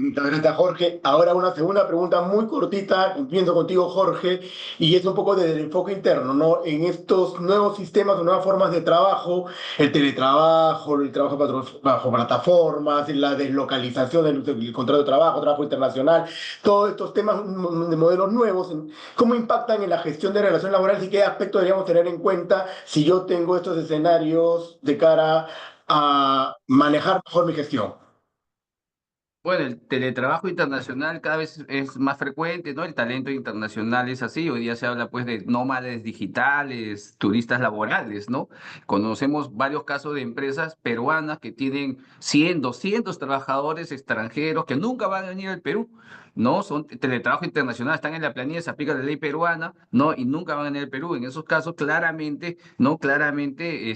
Muchas gracias, Jorge. Ahora una segunda pregunta muy cortita, empiezo contigo, Jorge, y es un poco desde el enfoque interno, ¿no? En estos nuevos sistemas o nuevas formas de trabajo, el teletrabajo, el trabajo bajo plataformas, la deslocalización del contrato de trabajo, trabajo internacional, todos estos temas de modelos nuevos, ¿cómo impactan en la gestión de relaciones laborales y qué aspectos deberíamos tener en cuenta si yo tengo estos escenarios de cara a manejar mejor mi gestión? Bueno, el teletrabajo internacional cada vez es más frecuente, ¿no? El talento internacional es así. Hoy día se habla pues de nómades digitales, turistas laborales, ¿no? Conocemos varios casos de empresas peruanas que tienen 100, 200 trabajadores extranjeros que nunca van a venir al Perú, ¿no? Son teletrabajo internacional, están en la planilla, se aplica la ley peruana, ¿no? Y nunca van a venir al Perú. En esos casos, claramente, ¿no? Claramente,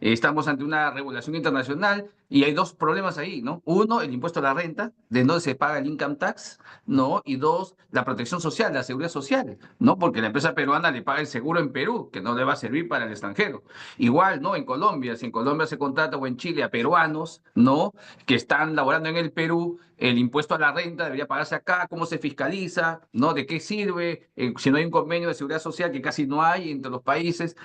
estamos ante una regulación internacional. Y hay dos problemas ahí, ¿no? Uno, el impuesto a la renta, de donde se paga el income tax, ¿no? Y dos, la protección social, la seguridad social, ¿no? Porque la empresa peruana le paga el seguro en Perú, que no le va a servir para el extranjero. Igual, ¿no? En Colombia, si en Colombia se contrata o en Chile a peruanos, ¿no? Que están laborando en el Perú, el impuesto a la renta debería pagarse acá, cómo se fiscaliza, ¿no? ¿De qué sirve? Si no hay un convenio de seguridad social, que casi no hay entre los países,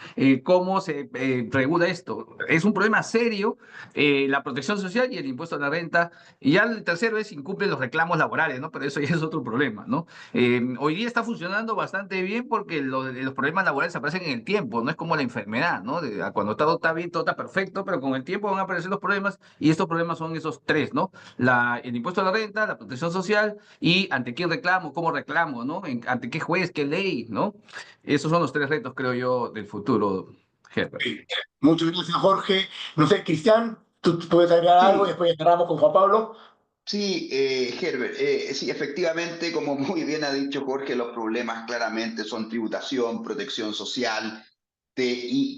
¿cómo se regula esto? Es un problema serio, la protección social y el impuesto a la renta. Y ya el tercero es incumple los reclamos laborales, ¿no? Pero eso ya es otro problema, ¿no? Hoy día está funcionando bastante bien porque los problemas laborales aparecen en el tiempo, no es como la enfermedad, ¿no? Cuando todo está bien, todo está perfecto, pero con el tiempo van a aparecer los problemas y estos problemas son esos tres, ¿no? El impuesto a la renta, la protección social y ante quién reclamo, cómo reclamo, ¿no? Ante qué juez, qué ley, ¿no? Esos son los tres retos, creo yo, del futuro, Herbert. Muchas gracias, Jorge. No sé, Cristian, tú puedes agregar algo y Sí, después ya cerramos con Juan Pablo. sí, Herbert, sí, efectivamente, como muy bien ha dicho Jorge, los problemas claramente son tributación, protección social,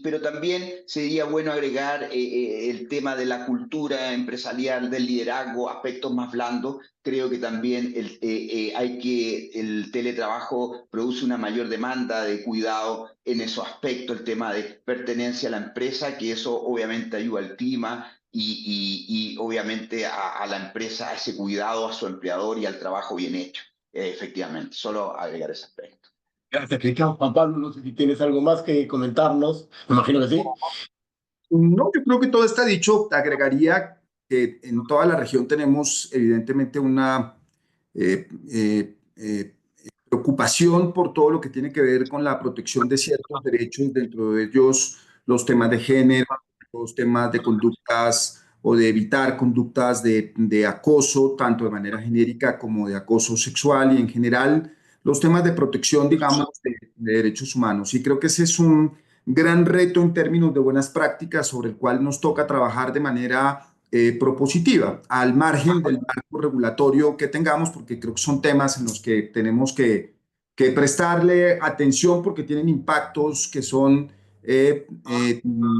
pero también sería bueno agregar el tema de la cultura empresarial, del liderazgo, aspectos más blandos. Creo que también el teletrabajo produce una mayor demanda de cuidado en esos aspectos, el tema de pertenencia a la empresa, que eso obviamente ayuda al clima y obviamente a la empresa, a ese cuidado, a su empleador y al trabajo bien hecho. Efectivamente, solo agregar ese aspecto. Gracias, Cristian. Juan Pablo, no sé si tienes algo más que comentarnos. Me imagino que sí. No, yo creo que todo está dicho. Agregaría que en toda la región tenemos evidentemente una eh, eh, eh, preocupación por todo lo que tiene que ver con la protección de ciertos derechos, dentro de ellos los temas de género, los temas de conductas o de evitar conductas de acoso, tanto de manera genérica como de acoso sexual y en general los temas de protección, digamos, de derechos humanos. Y creo que ese es un gran reto en términos de buenas prácticas sobre el cual nos toca trabajar de manera propositiva, al margen del marco regulatorio que tengamos, porque creo que son temas en los que tenemos que prestarle atención porque tienen impactos que son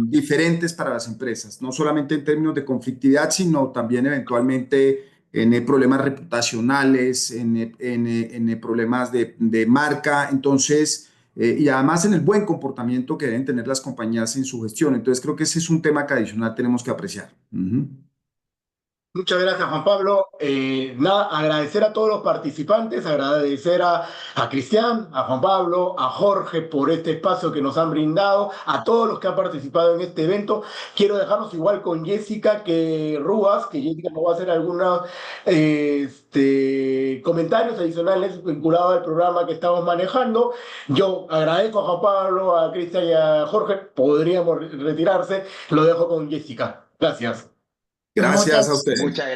diferentes para las empresas, no solamente en términos de conflictividad, sino también eventualmente en problemas reputacionales, en problemas de marca. Entonces, y además en el buen comportamiento que deben tener las compañías en su gestión. Entonces creo que ese es un tema que adicional tenemos que apreciar. Muchas gracias, Juan Pablo. Nada, agradecer a todos los participantes, agradecer a Cristian, a Juan Pablo, a Jorge por este espacio que nos han brindado, a todos los que han participado en este evento. Quiero dejarnos igual con Jessica Rúas, que Jessica nos va a hacer algunos comentarios adicionales vinculados al programa que estamos manejando. Yo agradezco a Juan Pablo, a Cristian y a Jorge. Podríamos retirarse. Lo dejo con Jessica. Gracias. Gracias a ustedes. Muchas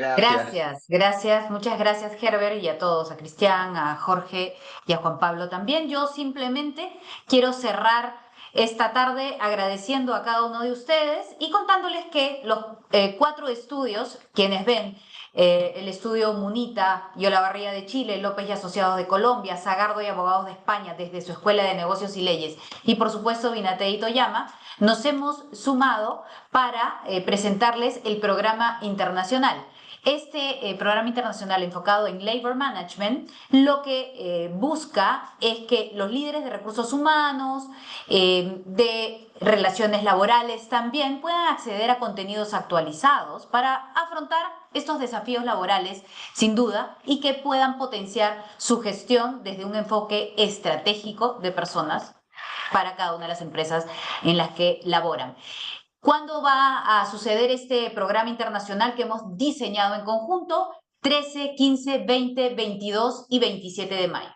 gracias. Muchas gracias Herbert y a todos, a Cristian, a Jorge y a Juan Pablo también. Yo simplemente quiero cerrar esta tarde agradeciendo a cada uno de ustedes y contándoles que los 4 estudios, quienes ven el estudio Munita y Olavarría de Chile, López y Asociados de Colombia, Zagardo y Abogados de España desde su Escuela de Negocios y Leyes y por supuesto Vinate y Toyama, nos hemos sumado para presentarles el programa internacional. Este programa internacional enfocado en Labor Management lo que busca es que los líderes de recursos humanos, de relaciones laborales también puedan acceder a contenidos actualizados para afrontar estos desafíos laborales sin duda y que puedan potenciar su gestión desde un enfoque estratégico de personas para cada una de las empresas en las que laboran. ¿Cuándo va a suceder este programa internacional que hemos diseñado en conjunto? 13, 15, 20, 22 y 27 de mayo.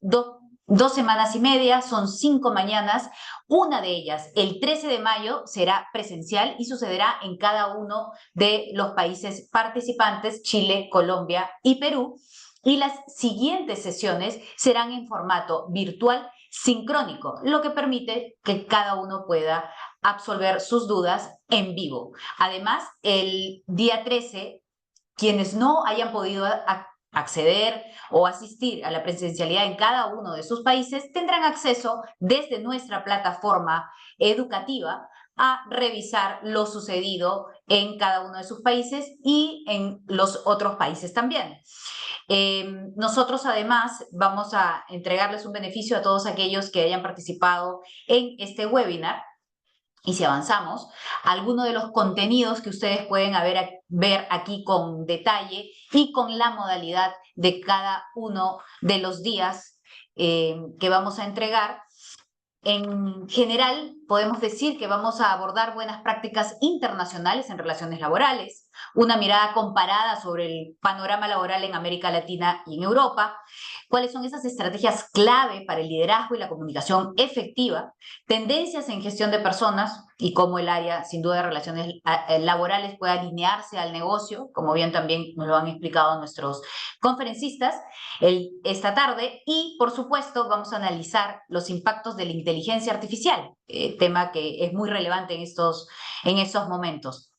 2 semanas y media, son 5 mañanas. Una de ellas, el 13 de mayo, será presencial y sucederá en cada uno de los países participantes, Chile, Colombia y Perú. Y las siguientes sesiones serán en formato virtual sincrónico, lo que permite que cada uno pueda absolver sus dudas en vivo. Además, el día 13, quienes no hayan podido acceder o asistir a la presencialidad en cada uno de sus países tendrán acceso desde nuestra plataforma educativa a revisar lo sucedido en cada uno de sus países y en los otros países también. Nosotros además vamos a entregarles un beneficio a todos aquellos que hayan participado en este webinar. Y si avanzamos, algunos de los contenidos que ustedes pueden ver aquí con detalle y con la modalidad de cada uno de los días que vamos a entregar. En general, podemos decir que vamos a abordar buenas prácticas internacionales en relaciones laborales, una mirada comparada sobre el panorama laboral en América Latina y en Europa, cuáles son esas estrategias clave para el liderazgo y la comunicación efectiva, tendencias en gestión de personas y cómo el área, sin duda, de relaciones laborales puede alinearse al negocio, como bien también nos lo han explicado nuestros conferencistas esta tarde, y por supuesto vamos a analizar los impactos de la inteligencia artificial, tema que es muy relevante en estos momentos.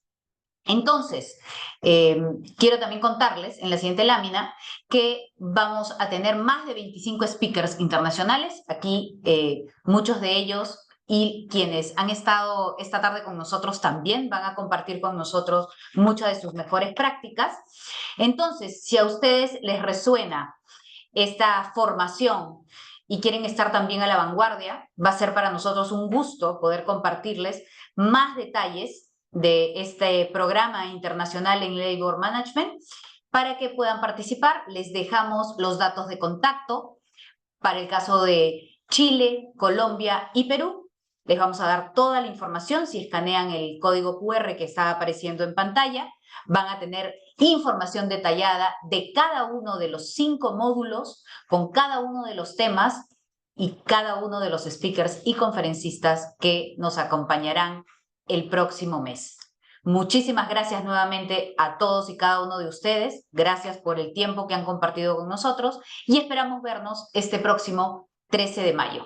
Entonces, quiero también contarles en la siguiente lámina que vamos a tener más de 25 speakers internacionales. Aquí muchos de ellos y quienes han estado esta tarde con nosotros también van a compartir con nosotros muchas de sus mejores prácticas. Entonces, si a ustedes les resuena esta formación y quieren estar también a la vanguardia, va a ser para nosotros un gusto poder compartirles más detalles de este programa internacional en Labor Management. Para que puedan participar, les dejamos los datos de contacto para el caso de Chile, Colombia y Perú. Les vamos a dar toda la información. Si escanean el código QR que está apareciendo en pantalla, van a tener información detallada de cada uno de los 5 módulos, con cada uno de los temas y cada uno de los speakers y conferencistas que nos acompañarán el próximo mes. Muchísimas gracias nuevamente a todos y cada uno de ustedes. Gracias por el tiempo que han compartido con nosotros y esperamos vernos este próximo 13 de mayo.